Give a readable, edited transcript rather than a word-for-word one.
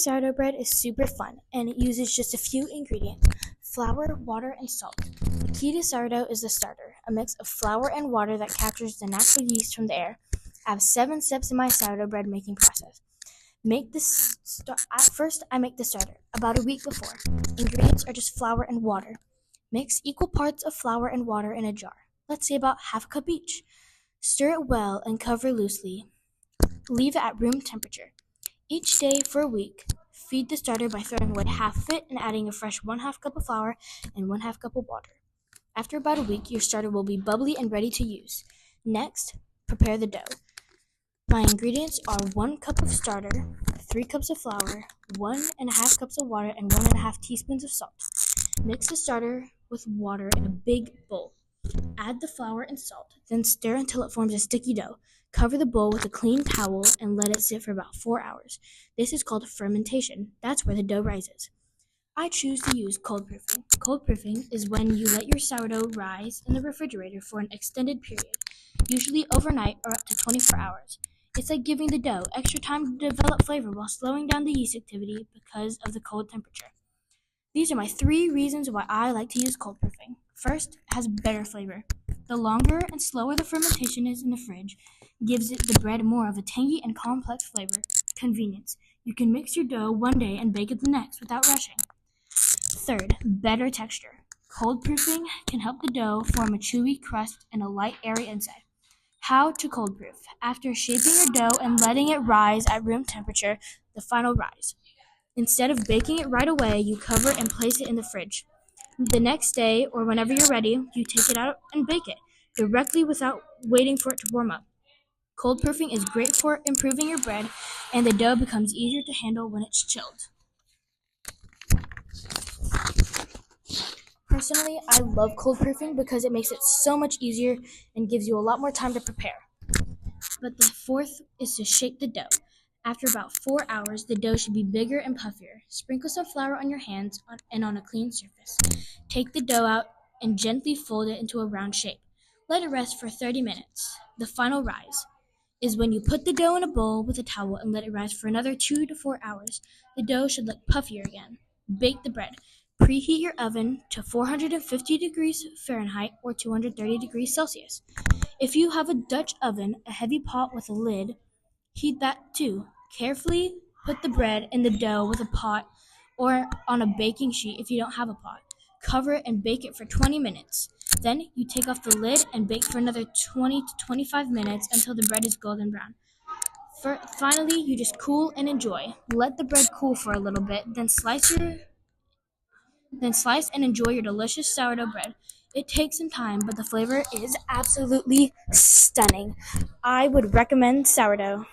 sourdough bread is super fun, and it uses just a few ingredients: flour, water, and salt. The key to sourdough is the starter, a mix of flour and water that captures the natural yeast from the air. I have 7 steps in my sourdough bread making process. First, I make the starter about a week before. Ingredients are just flour and water. Mix equal parts of flour and water in a jar, let's say about half a cup each. Stir it well and cover loosely. Leave it at room temperature. Each day for a week, feed the starter by throwing away half of it and adding a fresh 1/2 cup of flour and 1/2 cup of water. After about a week, your starter will be bubbly and ready to use. Next, prepare the dough. My ingredients are 1 cup of starter, 3 cups of flour, 1.5 cups of water, and 1.5 teaspoons of salt. Mix the starter with water in a big bowl. Add the flour and salt, then stir until it forms a sticky dough. Cover the bowl with a clean towel and let it sit for about 4 hours. This is called fermentation. That's where the dough rises. I choose to use cold proofing. Cold proofing is when you let your sourdough rise in the refrigerator for an extended period, usually overnight or up to 24 hours. It's like giving the dough extra time to develop flavor while slowing down the yeast activity because of the cold temperature. These are my 3 reasons why I like to use cold proofing. First, it has better flavor. The longer and slower the fermentation is in the fridge gives the bread more of a tangy and complex flavor. Convenience. You can mix your dough one day and bake it the next without rushing. Third, better texture. Cold proofing can help the dough form a chewy crust and a light, airy inside. How to cold proof. After shaping your dough and letting it rise at room temperature, the final rise. Instead of baking it right away, you cover and place it in the fridge. The next day, or whenever you're ready, you take it out and bake it directly without waiting for it to warm up. Cold proofing is great for improving your bread, and the dough becomes easier to handle when it's chilled. Personally, I love cold proofing because it makes it so much easier and gives you a lot more time to prepare. But the fourth is to shape the dough. After about 4 hours, the dough should be bigger and puffier. Sprinkle some flour on your hands and on a clean surface. Take the dough out and gently fold it into a round shape. Let it rest for 30 minutes. The final rise is when you put the dough in a bowl with a towel and let it rise for another 2 to 4 hours. The dough should look puffier again. Bake the bread. Preheat your oven to 450 degrees Fahrenheit or 230 degrees Celsius. If you have a Dutch oven, a heavy pot with a lid, heat that too. Carefully put the bread in the dough with a pot or on a baking sheet if you don't have a pot. Cover it and bake it for 20 minutes. Then you take off the lid and bake for another 20 to 25 minutes until the bread is golden brown. Finally, you just cool and enjoy. Let the bread cool for a little bit, then slice and enjoy your delicious sourdough bread. It takes some time, but the flavor is absolutely stunning. I would recommend sourdough.